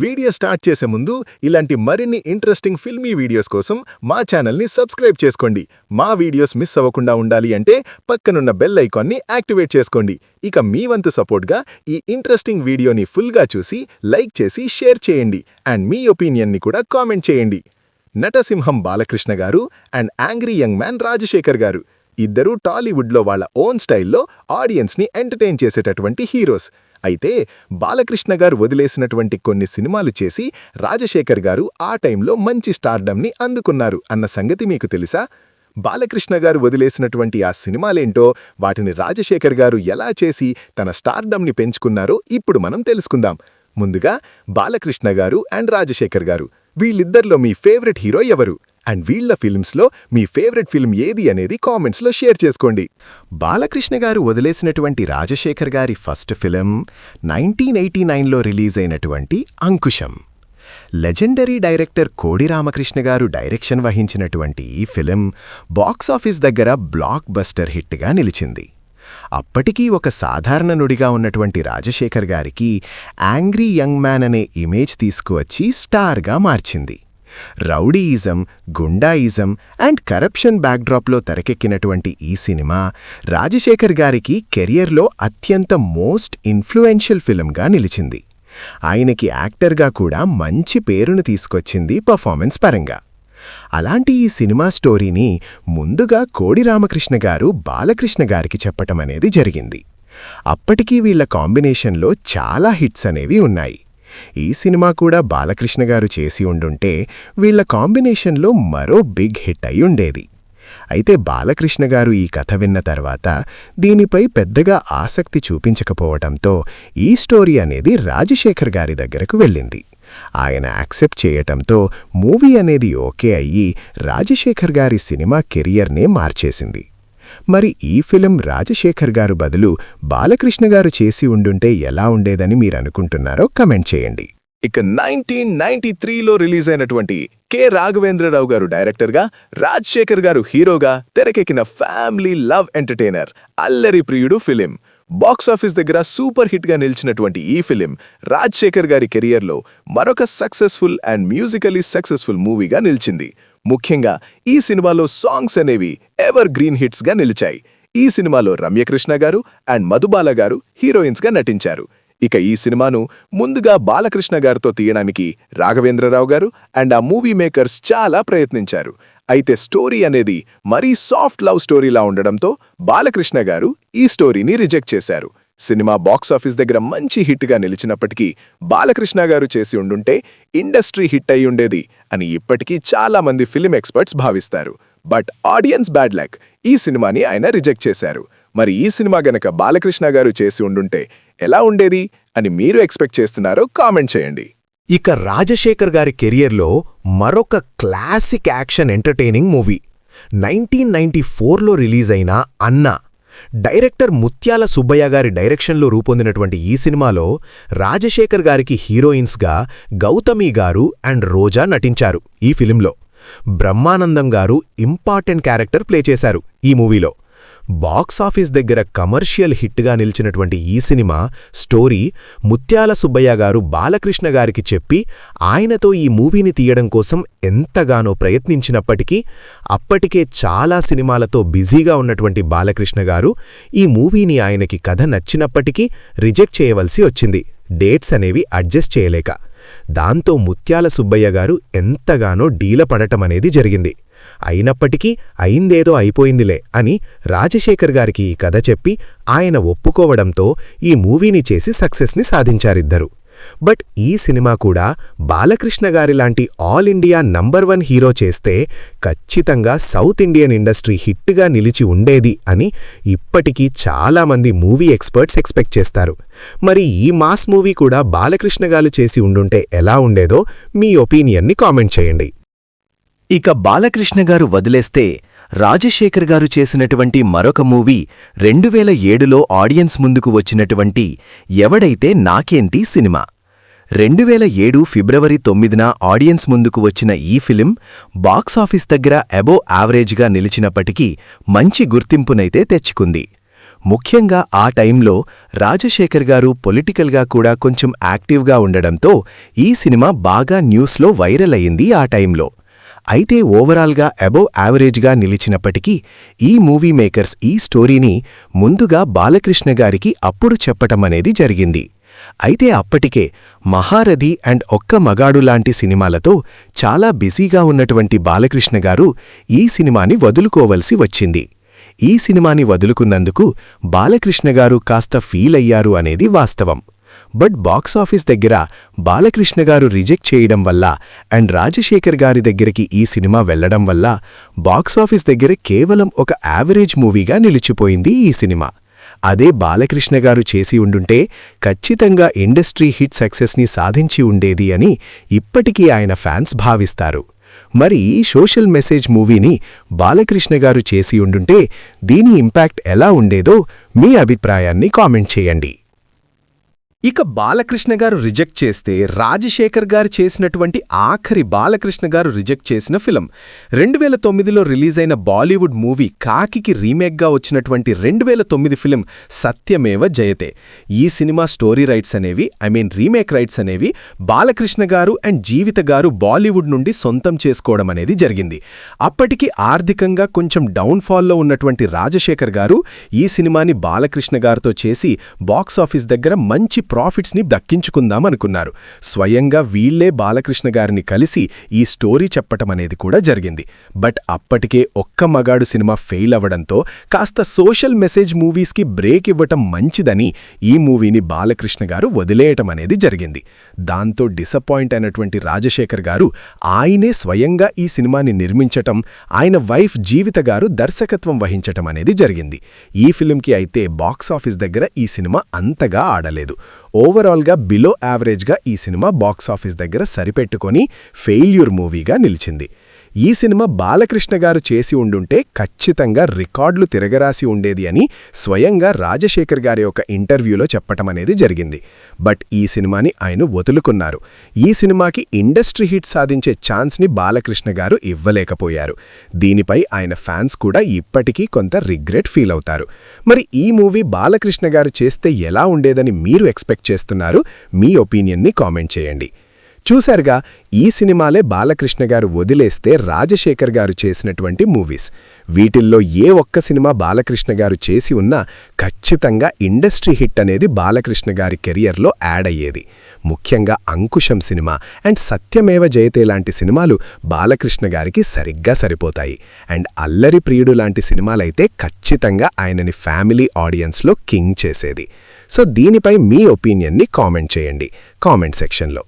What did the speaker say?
Video start చేసే ముందు ఇలాంటి మరిన్ని ఇంట్రెస్టింగ్ ఫిల్మీ వీడియోస్ కోసం మా ఛానల్ని సబ్స్క్రైబ్ చేసుకోండి. మా వీడియోస్ మిస్ అవ్వకుండా ఉండాలి అంటే పక్కనున్న బెల్ ఐకాన్ని యాక్టివేట్ చేసుకోండి. ఇక మీ వంతు సపోర్ట్గా ఈ ఇంట్రెస్టింగ్ వీడియోని ఫుల్గా చూసి లైక్ చేసి షేర్ చేయండి అండ్ మీ ఒపీనియన్ని కూడా కామెంట్ చేయండి. నటసింహం బాలకృష్ణ గారు and angry young man Rajasekhar గారు ఇద్దరూ టాలీవుడ్లో వాళ్ళ ఓన్ స్టైల్లో ఆడియన్స్ని ఎంటర్టైన్ చేసేటటువంటి హీరోస్. అయితే బాలకృష్ణ గారు వదిలేసినటువంటి కొన్ని సినిమాలు చేసి రాజశేఖర్ గారు ఆ టైంలో మంచి స్టార్డమ్ని అందుకున్నారు అన్న సంగతి మీకు తెలుసా? బాలకృష్ణ గారు వదిలేసినటువంటి ఆ సినిమాలేంటో, వాటిని రాజశేఖర్ గారు ఎలా చేసి తన స్టార్డమ్ని పెంచుకున్నారో ఇప్పుడు మనం తెలుసుకుందాం. ముందుగా బాలకృష్ణ గారు అండ్ రాజశేఖర్ గారు, వీళ్ళిద్దరిలో మీ ఫేవరెట్ హీరో ఎవరు? అండ్ వీళ్ల ఫిల్మ్స్లో మీ ఫేవరెట్ ఫిల్మ్ ఏది అనేది కామెంట్స్లో షేర్ చేసుకోండి. బాలకృష్ణ గారు వదిలేసినటువంటి రాజశేఖర్ గారి ఫస్ట్ ఫిల్మ్ 1989లో రిలీజ్ అయినటువంటి అంకుశం. లెజెండరీ డైరెక్టర్ కోడి రామకృష్ణ గారు డైరెక్షన్ వహించినటువంటి ఈ ఫిల్మ్ బాక్సాఫీస్ దగ్గర బ్లాక్ బస్టర్ హిట్గా నిలిచింది. అప్పటికీ ఒక సాధారణ నుడిగా ఉన్నటువంటి రాజశేఖర్ గారికి యాంగ్రీ యంగ్ మ్యాన్ అనే ఇమేజ్ తీసుకువచ్చి స్టార్గా మార్చింది. రౌడీయిజం, గుండాయిజం అండ్ కరప్షన్ బ్యాక్డ్రాప్లో తెరకెక్కినటువంటి ఈ సినిమా రాజశేఖర్ గారికి కెరియర్లో అత్యంత మోస్ట్ ఇన్ఫ్లుయెన్షియల్ ఫిల్మ్గా నిలిచింది. ఆయనకి యాక్టర్గా కూడా మంచి పేరును తీసుకొచ్చింది పర్ఫార్మెన్స్ పరంగా. అలాంటి ఈ సినిమా స్టోరీని ముందుగా కోడి రామకృష్ణ గారు బాలకృష్ణ గారికి చెప్పటమనేది జరిగింది. అప్పటికీ వీళ్ల కాంబినేషన్లో చాలా హిట్స్ అనేవి ఉన్నాయి. ఈ సినిమా కూడా బాలకృష్ణ గారు చేసి ఉండుంటే వీళ్ల కాంబినేషన్లో మరో బిగ్ హిట్ అయి ఉండేది. అయితే బాలకృష్ణ గారు ఈ కథ విన్న తర్వాత దీనిపై పెద్దగా ఆసక్తి చూపించకపోవటంతో ఈ స్టోరీ అనేది రాజశేఖర్ గారి దగ్గరకు వెళ్ళింది. ఆయన యాక్సెప్ట్ చేయటంతో మూవీ అనేది ఓకే అయ్యి రాజశేఖర్ గారి సినిమా కెరియర్నే మార్చేసింది. మరి ఈ ఫిలిం రాజశేఖర్ గారు బదులు బాలకృష్ణ గారు చేసి ఉండుంటే ఎలా ఉండేదని మీరనుకుంటున్నారో కమెంట్ చేయండి. ఇక 1993లో రిలీజ్ అయినటువంటి కె రాఘవేంద్రరావు గారు డైరెక్టర్గా, రాజశేఖర్ గారు హీరోగా తెరకెక్కిన ఫ్యామిలీ లవ్ ఎంటర్టైనర్ అల్లరి ప్రియుడు ఫిలిం బాక్సాఫీస్ దగ్గర సూపర్ హిట్గా నిలిచినటువంటి ఈ ఫిలిం రాజశేఖర్ గారి కెరియర్లో మరొక సక్సెస్ఫుల్ అండ్ మ్యూజికలీ సక్సెస్ఫుల్ మూవీగా నిలిచింది. ముఖ్యంగా ఈ సినిమాలో సాంగ్స్ అనేవి ఎవర్ గ్రీన్ హిట్స్గా నిలిచాయి. ఈ సినిమాలో రమ్యకృష్ణ గారు అండ్ మధుబాల గారు హీరోయిన్స్గా నటించారు. ఇక ఈ సినిమాను ముందుగా బాలకృష్ణ గారితో తీయడానికి రాఘవేంద్రరావు గారు అండ్ ఆ మూవీ మేకర్స్ చాలా ప్రయత్నించారు. అయితే స్టోరీ అనేది మరీ సాఫ్ట్ లవ్ స్టోరీలా ఉండడంతో బాలకృష్ణ గారు ఈ స్టోరీని రిజెక్ట్ చేశారు. సినిమా బాక్సాఫీస్ దగ్గర మంచి హిట్గా నిలిచినప్పటికీ బాలకృష్ణ గారు చేసి ఉండుంటే ఇండస్ట్రీ హిట్ అయి ఉండేది అని ఇప్పటికీ చాలామంది ఫిలిం ఎక్స్పర్ట్స్ భావిస్తారు. బట్ ఆడియన్స్ బ్యాడ్ లక్, ఈ సినిమాని ఆయన రిజెక్ట్ చేశారు. మరి ఈ సినిమా గనక బాలకృష్ణ గారు చేసి ఉండుంటే ఎలా ఉండేది అని మీరు ఎక్స్పెక్ట్ చేస్తున్నారో కామెంట్ చేయండి. ఇక రాజశేఖర్ గారి కెరియర్లో మరొక క్లాసిక్ యాక్షన్ ఎంటర్టైనింగ్ మూవీ 1994లో రిలీజ్ అయిన అన్నా. డైరెక్టర్ ముత్యాల సుబ్బయ్య గారి డైరెక్షన్లో రూపొందినటువంటి ఈ సినిమాలో రాజశేఖర్ గారికి హీరోయిన్స్గా గౌతమి గారు అండ్ రోజా నటించారు. ఈ ఫిలింలో బ్రహ్మానందం గారు ఇంపార్టెంట్ క్యారెక్టర్ ప్లే చేశారు. ఈ మూవీలో బాక్సాఫీస్ దగ్గర కమర్షియల్ హిట్గా నిలిచినటువంటి ఈ సినిమా స్టోరీ ముత్యాల సుబ్బయ్య గారు బాలకృష్ణ గారికి చెప్పి ఆయనతో ఈ మూవీని తీయడం కోసం ఎంతగానో ప్రయత్నించినప్పటికీ అప్పటికే చాలా సినిమాలతో బిజీగా ఉన్నటువంటి బాలకృష్ణ గారు ఈ మూవీని ఆయనకి కథ నచ్చినప్పటికీ రిజెక్ట్ చేయవలసి వచ్చింది, డేట్స్ అనేవి అడ్జస్ట్ చేయలేక. దాంతో ముత్యాల సుబ్బయ్య గారు ఎంతగానో డీలపడటమనేది జరిగింది. అయినప్పటికీ అయిందేదో అయిపోయిందిలే అని రాజశేఖర్ గారికి ఈ కథ చెప్పి ఆయన ఒప్పుకోవడంతో ఈ మూవీని చేసి సక్సెస్ని సాధించారిద్దరు. బట్ ఈ సినిమా కూడా బాలకృష్ణ గారిలాంటి ఆల్ ఇండియా నంబర్ 1 హీరో చేస్తే ఖచ్చితంగా సౌత్ ఇండియన్ ఇండస్ట్రీ హిట్గా నిలిచి ఉండేది అని ఇప్పటికీ చాలామంది మూవీ ఎక్స్పర్ట్స్ ఎక్స్పెక్ట్ చేస్తారు. మరి ఈ మాస్ మూవీ కూడా బాలకృష్ణ గారు చేసి ఉండుంటే ఎలా ఉండేదో మీ ఒపీనియన్ని కామెంట్ చేయండి. ఇక బాలకృష్ణ గారు వదిలేస్తే రాజశేఖర్ గారు చేసినటువంటి మరొక మూవీ 2007లో ఆడియన్స్ ముందుకు వచ్చినటువంటి ఎవడైతే నాకేంటి సినిమా. 2007 ఫిబ్రవరి 9న ఆడియన్స్ ముందుకు వచ్చిన ఈ ఫిలిం బాక్సాఫీస్ దగ్గర అబోవ్ యావరేజ్గా నిలిచినప్పటికీ మంచి గుర్తింపునైతే తెచ్చుకుంది. ముఖ్యంగా ఆ టైంలో రాజశేఖర్ గారు పొలిటికల్గా కూడా కొంచెం యాక్టివ్గా ఉండడంతో ఈ సినిమా బాగా న్యూస్లో వైరల్ అయింది ఆ టైంలో. అయితే ఓవరాల్గా అబోవ్ యావరేజ్గా నిలిచినప్పటికీ ఈ మూవీ మేకర్స్ ఈ స్టోరీని ముందుగా బాలకృష్ణ గారికి అప్పుడు చెప్పటమనేది జరిగింది. అయితే అప్పటికే మహారథి అండ్ ఒక్క మగాడు లాంటి సినిమాలతో చాలా బిజీగా ఉన్నటువంటి బాలకృష్ణ గారు ఈ సినిమాని వదులుకోవలసి వచ్చింది. ఈ సినిమాని వదులుకున్నందుకు బాలకృష్ణ గారు కాస్త ఫీల్ అయ్యారు అనేది వాస్తవం. బట్ బాక్సాఫీస్ దగ్గర బాలకృష్ణ గారు రిజెక్ట్ చేయడం వల్ల అండ్ రాజశేఖర్ గారి దగ్గరికి ఈ సినిమా వెళ్లడం వల్ల బాక్సాఫీస్ దగ్గర కేవలం ఒక యావరేజ్ మూవీగా నిలిచిపోయింది ఈ సినిమా. అదే బాలకృష్ణ గారు చేసి ఉండుంటే ఖచ్చితంగా ఇండస్ట్రీ హిట్ సక్సెస్ని సాధించి ఉండేది అని ఇప్పటికీ ఆయన ఫ్యాన్స్ భావిస్తారు. మరి ఈ సోషల్ మెసేజ్ మూవీని బాలకృష్ణ గారు చేసి ఉండుంటే దీని ఇంపాక్ట్ ఎలా ఉండేదో మీ అభిప్రాయాన్ని కామెంట్ చేయండి. ఇక బాలకృష్ణ గారు రిజెక్ట్ చేస్తే రాజశేఖర్ గారు చేసినటువంటి ఆఖరి బాలకృష్ణ గారు రిజెక్ట్ చేసిన ఫిలం 2009లో రిలీజైన బాలీవుడ్ మూవీ కాకికి రీమేక్గా వచ్చినటువంటి 2009 ఫిలం సత్యమేవ జయతే. ఈ సినిమా స్టోరీ రైట్స్ అనేవి రీమేక్ రైట్స్ అనేవి బాలకృష్ణ గారు అండ్ జీవిత గారు బాలీవుడ్ నుండి సొంతం చేసుకోవడం అనేది జరిగింది. అప్పటికి ఆర్థికంగా కొంచెం డౌన్ఫాల్లో ఉన్నటువంటి రాజశేఖర్ గారు ఈ సినిమాని బాలకృష్ణ గారితో చేసి బాక్సాఫీస్ దగ్గర మంచి ప్రాఫిట్స్ని దక్కించుకుందామనుకున్నారు. స్వయంగా వీళ్లే బాలకృష్ణ గారిని కలిసి ఈ స్టోరీ చెప్పటమనేది కూడా జరిగింది. బట్ అప్పటికే ఒక్క మగాడు సినిమా ఫెయిల్ అవ్వడంతో కాస్త సోషల్ మెసేజ్ మూవీస్కి బ్రేక్ ఇవ్వటం మంచిదని ఈ మూవీని బాలకృష్ణ గారు వదిలేయటం అనేది జరిగింది. దాంతో డిసప్పాయింట్ అయినటువంటి రాజశేఖర్ గారు ఆయనే స్వయంగా ఈ సినిమాని నిర్మించటం, ఆయన వైఫ్ జీవిత గారు దర్శకత్వం వహించటం అనేది జరిగింది. ఈ ఫిలింకి అయితే బాక్సాఫీస్ దగ్గర ఈ సినిమా అంతగా ఆడలేదు. ఓవరాల్గా బిలో యావరేజ్గా ఈ సినిమా బాక్సాఫీస్ దగ్గర సరిపెట్టుకొని ఫెయిల్యూర్ మూవీగా నిలిచింది. ఈ సినిమా బాలకృష్ణ గారు చేసి ఉండుంటే ఖచ్చితంగా రికార్డులు తిరగరాసి ఉండేది అని స్వయంగా రాజశేఖర్ గారి ఒక ఇంటర్వ్యూలో చెప్పటమనేది జరిగింది. బట్ ఈ సినిమాని ఆయన వదులుకున్నారు. ఈ సినిమాకి ఇండస్ట్రీ హిట్ సాధించే ఛాన్స్ని బాలకృష్ణ గారు ఇవ్వలేకపోయారు. దీనిపై ఆయన ఫ్యాన్స్ కూడా ఇప్పటికీ కొంత రిగ్రెట్ ఫీల్ అవుతారు. మరి ఈ మూవీ బాలకృష్ణ గారు చేస్తే ఎలా ఉండేదని మీరు ఎక్స్పెక్ట్ చేస్తున్నారు? మీ ఒపీనియన్ని కామెంట్ చేయండి. చూశారుగా, ఈ సినిమాలే బాలకృష్ణ గారు వదిలేస్తే రాజశేఖర్ గారు చేసినటువంటి మూవీస్. వీటిల్లో ఏ ఒక్క సినిమా బాలకృష్ణ గారు చేసి ఉన్నా ఖచ్చితంగా ఇండస్ట్రీ హిట్ అనేది బాలకృష్ణ గారి కెరియర్లో యాడ్ అయ్యేది. ముఖ్యంగా అంకుశం సినిమా అండ్ సత్యమేవ జయతే లాంటి సినిమాలు బాలకృష్ణ గారికి సరిగ్గా సరిపోతాయి. అండ్ అల్లరి ప్రియుడు లాంటి సినిమాలైతే ఖచ్చితంగా ఆయనని ఫ్యామిలీ ఆడియన్స్లో కింగ్ చేసేది. సో దీనిపై మీ ఒపీనియన్ని కామెంట్ చేయండి కామెంట్ సెక్షన్లో.